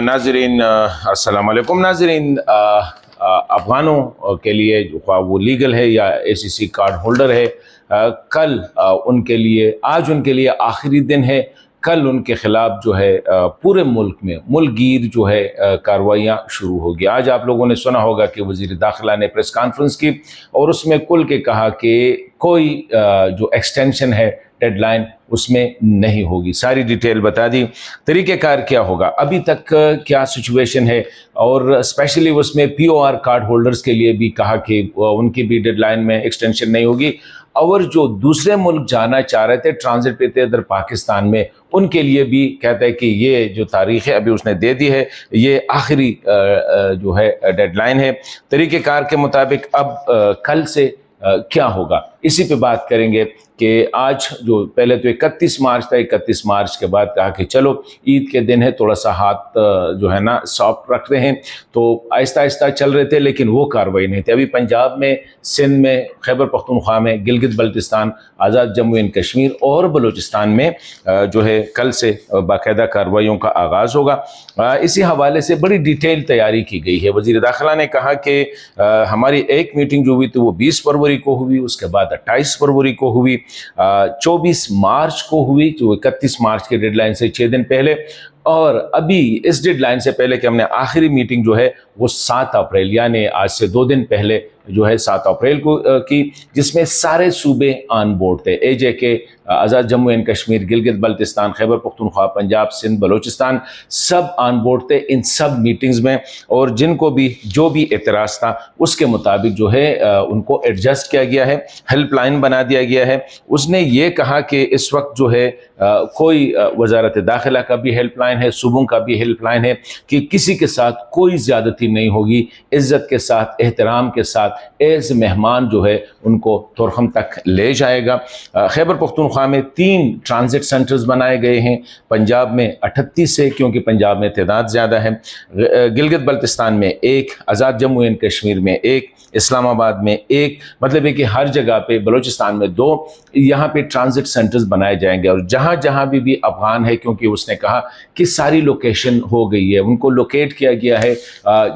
नाज़रीन अस्सलाम वालेकुम। नाज़रीन, अफ़गानों के लिए जो वो लीगल है या ACC कार्ड होल्डर है, कल उनके लिए, आज उनके लिए आखिरी दिन है। कल उनके ख़िलाफ़ जो है पूरे मुल्क में मुल्कगीर जो है कार्रवाइयाँ शुरू होगी। आज आप लोगों ने सुना होगा कि वज़ीर दाखिला ने प्रेस कॉन्फ्रेंस की और उसमें खुल के कहा कि कोई जो एक्सटेंशन है डेडलाइन उसमें नहीं होगी। सारी डिटेल बता दी। तरीक़ेकार क्या होगा, अभी तक क्या सिचुएशन है, और स्पेशली उसमें POR कार्ड होल्डर्स के लिए भी कहा कि उनकी भी डेडलाइन में एक्सटेंशन नहीं होगी, और जो दूसरे मुल्क जाना चाह रहे थे, ट्रांजिट पे थे इधर पाकिस्तान में, उनके लिए भी कहता है कि ये जो तारीख़ है अभी उसने दे दी है, ये आखिरी जो है डेडलाइन है। तरीक़ेकार के मुताबिक अब कल से क्या होगा, इसी पे बात करेंगे कि आज जो पहले तो 31 मार्च था, 31 मार्च के बाद कहा कि चलो ईद के दिन है, थोड़ा सा हाथ जो है ना सॉफ्ट रख रहे हैं, तो आहिस्ता आहिस्ता चल रहे थे, लेकिन वो कार्रवाई नहीं थी। अभी पंजाब में, सिंध में, खैबर पख्तूनख्वा में, गिलगित बल्तिस्तान, आज़ाद जम्मू एंड कश्मीर और बलूचिस्तान में जो है कल से बाकायदा कार्रवाइयों का आगाज़ होगा। इसी हवाले से बड़ी डिटेल तैयारी की गई है। वज़ीर दाखिला ने कहा कि हमारी एक मीटिंग जो हुई थी वो 20 फरवरी को हुई, उसके बाद 28 फरवरी को हुई, 24 मार्च को हुई, जो 31 मार्च के डेडलाइन से 6 दिन पहले, और अभी इस डेडलाइन से पहले कि हमने आखिरी मीटिंग जो है वो 7 अप्रैल यानी आज से 2 दिन पहले जो है 7 अप्रैल को की, जिसमें सारे सूबे ऑन बोर्ड थे। AJK, आज़ाद जम्मू एंड कश्मीर, गिलगित बल्तिस्तान, खैबर पख्तूनख्वा, पंजाब, सिंध, बलूचिस्तान, सब ऑन बोर्ड थे इन सब मीटिंग्स में, और जिनको भी जो भी एतराज़ था उसके मुताबिक जो है उनको एडजस्ट किया गया है, हेल्पलाइन बना दिया गया है। उसने ये कहा कि इस वक्त जो है कोई वज़ारत दाखिला का भी हेल्पलाइन है, सूबों का भी हेल्पलाइन है, कि किसी के साथ कोई ज़्यादती नहीं होगी, इज़्ज़त के साथ, एहतराम के साथ एज मेहमान जो है उनको तुरखम तक ले जाएगा। खैबर पख्तूनख्वा में 3 ट्रांजिट सेंटर्स बनाए गए हैं, पंजाब में 38 है क्योंकि पंजाब में तादाद ज़्यादा है, गिलगित बल्तिस्तान में 1, आज़ाद जम्मू एंड कश्मीर में 1, इस्लामाबाद में 1, मतलब है कि हर जगह पे, बलूचिस्तान में 2, यहाँ पे ट्रांजिट सेंटर्स बनाए जाएंगे। और जहाँ जहाँ भी अफगान है, क्योंकि उसने कहा कि सारी लोकेशन हो गई है, उनको लोकेट किया गया है,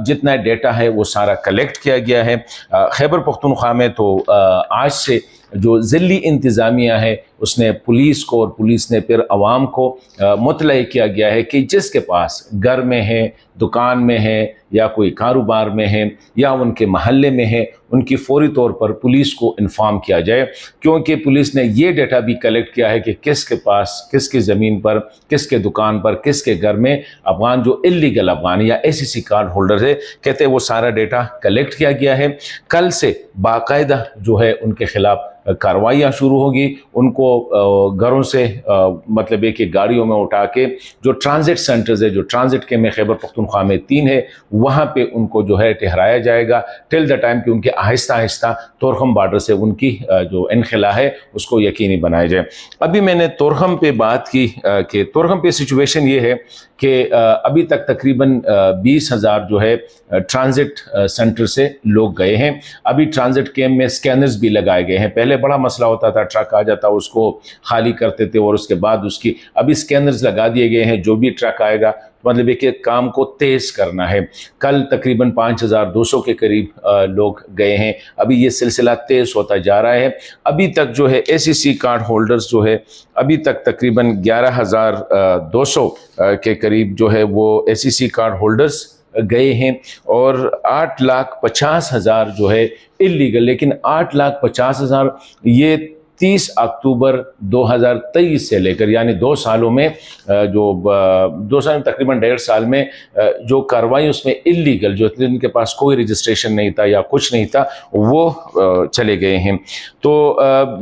जितना डेटा है वो सारा कलेक्ट किया गया है। खैबर पख्तूनख्वा में तो आज से जो ज़िली इंतज़ामिया है उसने पुलिस को, और पुलिस ने फिर आवाम को मुतलई किया गया है कि जिसके पास घर में है, दुकान में है, या कोई कारोबार में है, या उनके महल्ले में है, उनकी फ़ौरी तौर पर पुलिस को इन्फॉर्म किया जाए, क्योंकि पुलिस ने ये डेटा भी कलेक्ट किया है कि किसके पास, किसकी ज़मीन पर, किसके दुकान पर, किसके घर में अफ़गान जो इल्लीगल अफ़गान या ACC कार्ड होल्डर है, कहते हैं वो सारा डेटा कलेक्ट किया गया है। कल से बाकायदा जो है उनके ख़िलाफ़ कार्रवाइयाँ शुरू होगी, उनको घरों से मतलब एक एक गाड़ियों में उठा के जो ट्रांजिट सेंटर्स है, जो ट्रांजिट के में खैबर पख्तूनख्वा में 3 है, वहाँ पे उनको जो है ठहराया जाएगा टिल द टाइम कि उनके आहिस्ता आहिस्ता तोरखम बॉर्डर से उनकी जो इनखला है उसको यकीनी बनाया जाए। अभी मैंने तोरखम पे बात की कि तोरखम पे सिचुएशन ये है कि अभी तक तकरीबन 20,000 जो है ट्रांजिट सेंटर से लोग गए हैं। अभी ट्रांजिट कैंप में स्कैनर्स भी लगाए गए हैं। पहले बड़ा मसला होता था, ट्रक आ जाता उसको खाली करते थे और उसके बाद उसकी, अभी स्कैनर्स लगा दिए गए हैं। जो भी ट्रक आएगा, मतलब एक एक काम को तेज़ करना है। कल तकरीबन 5,200 के करीब लोग गए हैं। अभी ये सिलसिला तेज़ होता जा रहा है। अभी तक जो है ACC कार्ड होल्डर्स जो है अभी तक तकरीबन 11,200 के करीब जो है वो ACC कार्ड होल्डर्स गए हैं, और 8,50,000 जो है इल्लीगल। लेकिन 8,50,000 ये 30 अक्टूबर 2023 से लेकर, यानी 2 सालों में, जो 2 साल तकरीबन 1.5 साल में जो कार्रवाई उसमें इल्लीगल, जो जिनके पास कोई रजिस्ट्रेशन नहीं था या कुछ नहीं था, वो चले गए हैं। तो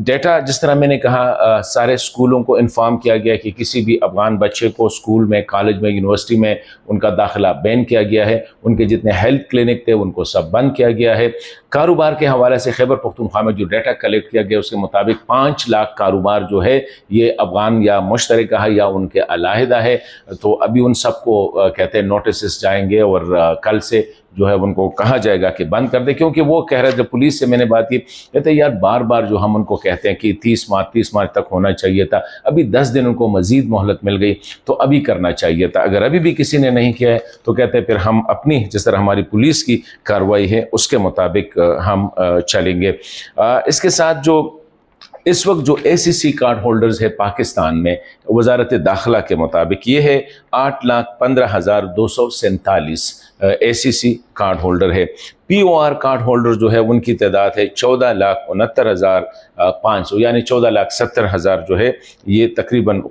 डेटा जिस तरह मैंने कहा, सारे स्कूलों को इन्फॉर्म किया गया कि किसी भी अफ़गान बच्चे को स्कूल में, कॉलेज में, यूनिवर्सिटी में उनका दाखिला बैन किया गया है। उनके जितने हेल्थ क्लिनिक थे उनको सब बंद किया गया है। कारोबार के हवाले से खैबर पख्तूनख्वा में जो डेटा कलेक्ट किया गया उसके मुताबिक 5 लाख कारोबार जो है ये अफगान या मुश्तरका है या उनके अलाहिदा है। तो अभी उन सबको कहते हैं नोटिस जाएंगे और कल से जो है उनको कहा जाएगा कि बंद कर दे, क्योंकि वो कह रहे थे, पुलिस से मैंने बात की, कहते यार बार बार जो हम उनको कहते हैं कि 30 मार्च तक होना चाहिए था, अभी 10 दिन उनको मजीद मोहलत मिल गई तो अभी करना चाहिए था, अगर अभी भी किसी ने नहीं किया है तो कहते हैं फिर हम अपनी जिस तरह हमारी पुलिस की कार्रवाई है उसके मुताबिक हम चलेंगे। इसके साथ जो इस वक्त जो ACC कार्ड होल्डर्स है पाकिस्तान में, वजारत दाखिला के मुताबिक ये है 8,15,247 ACC कार्ड होल्डर है। POR कार्ड होल्डर जो है उनकी तादाद है 14,69,500 यानी 14,70,000 जो है ये तकरीबन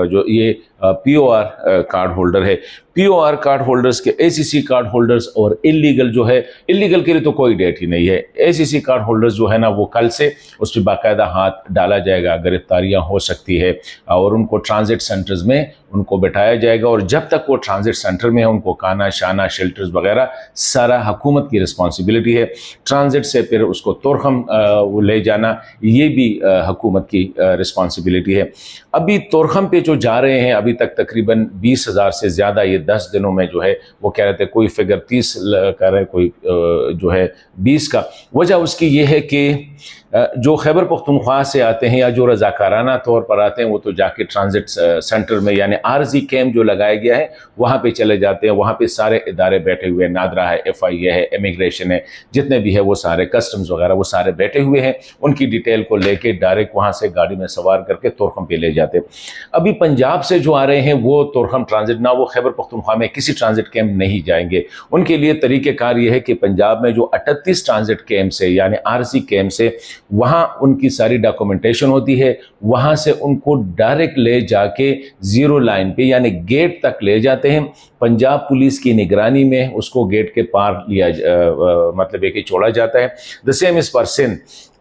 जो ये POR कार्ड होल्डर है। POR कार्ड होल्डर्स के ACC कार्ड होल्डर्स और इलीगल जो है, इलीगल के लिए तो कोई डेट ही नहीं है। ACC कार्ड होल्डर्स जो है ना वो कल से उस पर बाकायदा हाथ डाला जाएगा, गिरफ्तारियां हो सकती है और उनको ट्रांजिट सेंटर्स में उनको बिठाया जाएगा और जब तक वो ट्रांजिट सेंटर में है उनको खाना शाना शेल्टर्स वगैरह सारा हुकूमत की रिस्पॉन्सिबिलिटी है। ट्रांजिट से फिर उसको तोरखम ले जाना ये भी हुकूमत की रिस्पॉन्सिबिलिटी है। अभी तोरखम पे जो जा रहे हैं अभी तक तकरीबन 20,000 से ज़्यादा ये 10 दिनों में जो है वो कह रहे थे, कोई फिगर 30 कह रहे, कोई जो है 20 का। वजह उसकी ये है कि जो खैबर पख्तूनख्वा से आते हैं या जो रज़ाकाराना तौर पर आते हैं वो तो जाके ट्रांजिट सेंटर में यानी आरजी कैंप जो लगाया गया है वहाँ पे चले जाते हैं। वहाँ पे सारे इदारे बैठे हुए हैं, नादरा है, FIA है, इमिग्रेशन है, जितने भी है वो सारे, कस्टम्स वगैरह वो सारे बैठे हुए हैं। उनकी डिटेल को लेके डायरेक्ट वहाँ से गाड़ी में सवार करके तोरखम पे ले जाते हैं। अभी पंजाब से जो आ रहे हैं वो तोरखम ट्रांजिट ना, वो खैबर पख्तूनख्वा में किसी ट्रांजिट कैंप नहीं जाएंगे। उनके लिए तरीक़ेकार ये है कि पंजाब में जो 38 ट्रांजिट कैंप से यानी आरजी कैंप से वहाँ उनकी सारी डॉक्यूमेंटेशन होती है, वहाँ से उनको डायरेक्ट ले जाके ज़ीरो लाइन पे यानी गेट तक ले जाते हैं। पंजाब पुलिस की निगरानी में उसको गेट के पार लिया मतलब एक ही छोड़ा जाता है। The same is for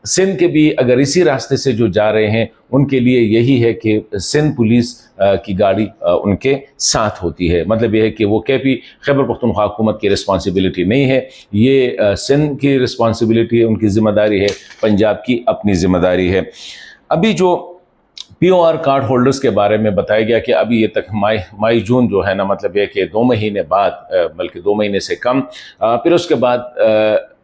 Sindh के भी अगर इसी रास्ते से जो जा रहे हैं उनके लिए यही है कि सिंध पुलिस की गाड़ी उनके साथ होती है। मतलब यह है कि वो KP खैबर पख्तूनख्वा हुकूमत की रिस्पॉन्सिबिलिटी नहीं है, ये सिंध की रिस्पॉन्सिबिलिटी है, उनकी ज़िम्मेदारी है, पंजाब की अपनी ज़िम्मेदारी है। अभी जो POR कार्ड होल्डर्स के बारे में बताया गया कि अभी ये तक मई जून जो है ना, मतलब ये कि 2 महीने बाद, बल्कि 2 महीने से कम, फिर उसके बाद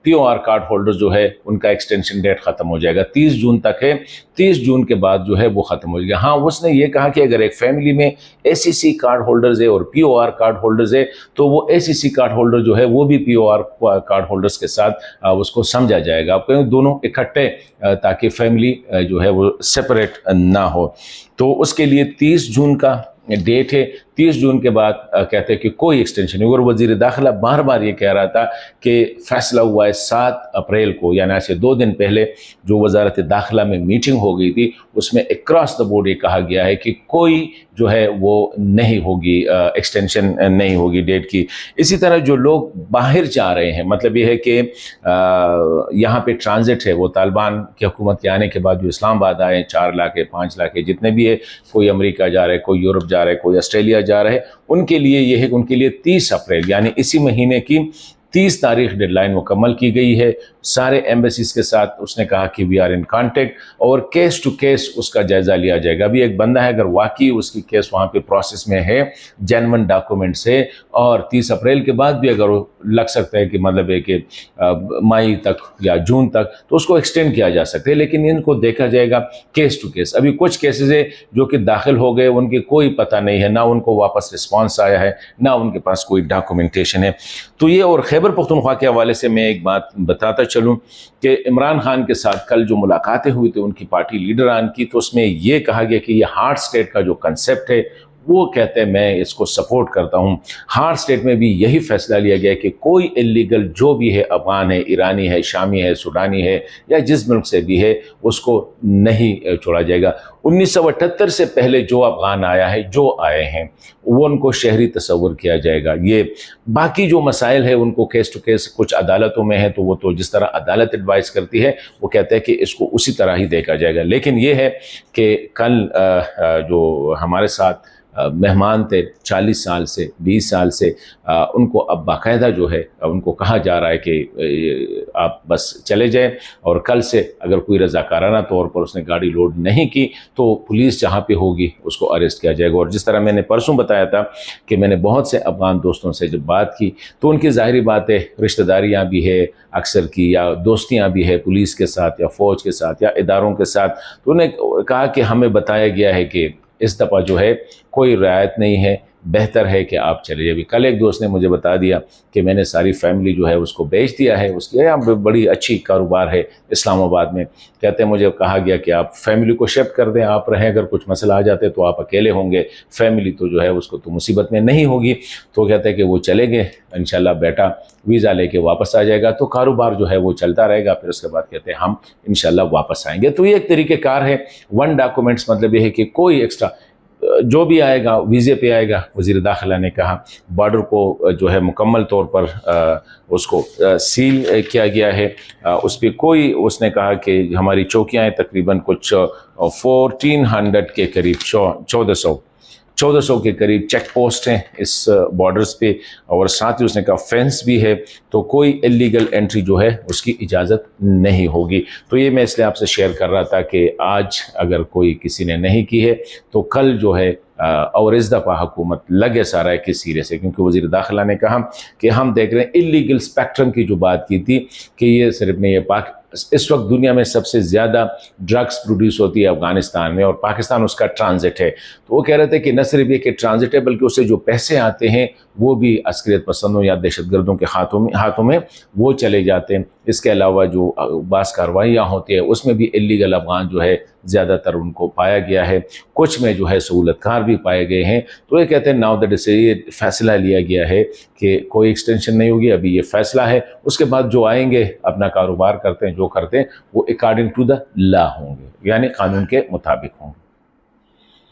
POR कार्ड होल्डर्स जो है उनका एक्सटेंशन डेट ख़त्म हो जाएगा, 30 जून तक है। 30 जून के बाद जो है वो ख़त्म हो जाएगा। हाँ, उसने ये कहा कि अगर एक फैमिली में ACC कार्ड होल्डर्स है और POR कार्ड होल्डर्स है तो वो ACC कार्ड होल्डर जो है वो भी POR कार्ड होल्डर्स के साथ उसको समझा जाएगा, आपको दोनों इकट्ठे, ताकि फैमिली जो है वो सेपरेट ना हो। तो उसके लिए 30 जून का डेट है। 30 जून के बाद कहते हैं कि कोई एक्सटेंशन नहीं। और वज़ीर दाखिला बार बार ये कह रहा था कि फैसला हुआ है 7 अप्रैल को, यानी आज से 2 दिन पहले जो वजारत दाखिला में मीटिंग हो गई थी उसमें अक्रॉस द बोर्ड ये कहा गया है कि कोई जो है वो नहीं होगी, एक्सटेंशन नहीं होगी डेट की। इसी तरह जो लोग बाहर जा रहे हैं, मतलब ये है कि यहाँ पे ट्रांजिट है, वो तालिबान की हुकूमत के आने के बाद जो इस्लामाबाद आए 4 लाख है, 5 लाख है, जितने भी है, कोई अमेरिका जा रहे हैं, कोई यूरोप जा रहे हैं, कोई ऑस्ट्रेलिया जा रहे हैं, उनके लिए ये है, उनके लिए 30 अप्रैल यानी इसी महीने की 30 तारीख डेडलाइन मुकम्मल की गई है। सारे एम्बेसीज के साथ उसने कहा कि वी आर इन कांटेक्ट और केस टू केस उसका जायज़ा लिया जाएगा। अभी एक बंदा है, अगर वाकई उसकी केस वहाँ पे प्रोसेस में है, जेन्युइन डॉक्यूमेंट है, और 30 अप्रैल के बाद भी अगर वो लग सकता है कि मतलब है कि मई तक या जून तक, तो उसको एक्सटेंड किया जा सकता है। लेकिन इनको देखा जाएगा केस टू केस। अभी कुछ केसेस है जो कि दाखिल हो गए, उनकी कोई पता नहीं है, ना उनको वापस रिस्पॉन्स आया है, ना उनके पास कोई डॉक्यूमेंटेशन है। तो ये, और खैबर पख्तूनख्वा के हवाले से मैं एक बात बताता चलूँ कि इमरान खान के साथ कल जो मुलाकातें हुई थी उनकी पार्टी लीडरान की, तो उसमें ये कहा गया कि ये हार्ड स्टेट का जो कंसेप्ट है वो कहते हैं मैं इसको सपोर्ट करता हूँ। हार्ड स्टेट में भी यही फैसला लिया गया कि कोई इलीगल जो भी है, अफगान है, ईरानी है, शामी है, सूडानी है, या जिस मुल्क से भी है, उसको नहीं छोड़ा जाएगा। 1978 से पहले जो अफगान आया है, जो आए हैं, वो उनको शहरी तस्वुर किया जाएगा। ये बाकी जो मसाइल है उनको केस टू केस, कुछ अदालतों में है तो वो तो जिस तरह अदालत एडवाइस करती है वो कहते हैं कि इसको उसी तरह ही देखा जाएगा। लेकिन ये है कि कल जो हमारे साथ مہمان تھے 40 سال سے 20 سال سے، ان کو اب باقاعدہ جو ہے ان کو کہا جا رہا ہے کہ آپ بس چلے جائیں، اور کل سے اگر کوئی رضاکارانہ طور پر اس نے گاڑی لوڈ نہیں کی تو پولیس جہاں پہ ہوگی اس کو اریسٹ کیا جائے گا۔ اور جس طرح میں نے پرسوں بتایا تھا کہ میں نے بہت سے افغان دوستوں سے جب بات کی تو ان کی ظاہری بات ہے رشتہ داریاں بھی ہے اکثر کی، یا دوستیاں بھی ہے پولیس کے ساتھ یا فوج کے ساتھ یا اداروں کے ساتھ، تو انہیں کہا کہ ہمیں بتایا گیا ہے کہ اس دفعہ جو ہے کوئی رعایت نہیں ہے، بہتر ہے کہ آپ چلے جائیں۔ کل ایک دوست نے مجھے بتا دیا کہ میں نے ساری فیملی جو ہے اس کو بیچ دیا ہے، اس کی یہاں بڑی اچھی کاروبار ہے اسلام آباد میں، کہتے ہیں مجھے کہا گیا کہ آپ فیملی کو شفٹ کر دیں، آپ رہیں، اگر کچھ مسئلہ آ جاتے تو آپ اکیلے ہوں گے، فیملی تو جو ہے اس کو تو مصیبت میں نہیں ہوگی۔ تو کہتے ہیں کہ وہ چلیں گے انشاءاللہ، بیٹا ویزا لے کے واپس آ جائے گا تو کاروبار جو ہے وہ چلتا رہے گا، پھر اس کے بعد کہتے ہیں ہم انشاءاللہ واپس آئیں گے۔ تو یہ ایک طریقہ کار ہے۔ ون ڈاکومنٹس مطلب یہ ہے کہ کوئی ایکسٹرا جو بھی آئے گا ویزے پہ آئے گا۔ وزیر داخلہ نے کہا بارڈر کو جو ہے مکمل طور پر اس کو سیل کیا گیا ہے، اس پہ کوئی، اس نے کہا کہ ہماری چوکیاں ہیں تقریباً کچھ 1400 کے قریب، 1400 کے قریب چیک پوسٹ ہیں اس بارڈرز پہ، اور ساتھ ہی اس نے کہا فینس بھی ہے، تو کوئی اللیگل انٹری جو ہے اس کی اجازت نہیں ہوگی۔ تو یہ میں اس لیے آپ سے شیئر کر رہا تھا کہ آج اگر کوئی کسی نے نہیں کی ہے تو کل جو ہے اور اس دفعہ حکومت لگے سارا ہے کس سیرے سے، کیونکہ وزیر داخلہ نے کہا کہ ہم دیکھ رہے ہیں اللیگل اسپیکٹرم کی جو بات کی تھی کہ یہ صرف نہیں ہے، اس وقت دنیا میں سب سے زیادہ ڈرگس پروڈیوس ہوتی ہے افغانستان میں، اور پاکستان اس کا ٹرانزٹ ہے۔ تو وہ کہہ رہے تھے کہ نہ صرف یہ کہ ٹرانزٹ ہے بلکہ اس سے جو پیسے آتے ہیں وہ بھی عسکریت پسندوں یا دہشت گردوں کے ہاتھوں میں وہ چلے جاتے ہیں۔ اس کے علاوہ جو بعض کارروائیاں ہوتی ہیں اس میں بھی اللیگل افغان جو ہے زیادہ تر ان کو پایا گیا ہے، کچھ میں جو ہے سہولت کار بھی پائے گئے ہیں۔ تو یہ کہتے ہیں ناؤ دیٹ سے یہ فیصلہ لیا گیا ہے کہ کوئی ایکسٹینشن نہیں ہوگی، ابھی یہ فیصلہ ہے، اس کے بعد جو آئیں گے اپنا کاروبار کرتے ہیں جو کرتے ہیں وہ اکارڈنگ ٹو دا لا ہوں گے، یعنی قانون کے مطابق ہوں گے۔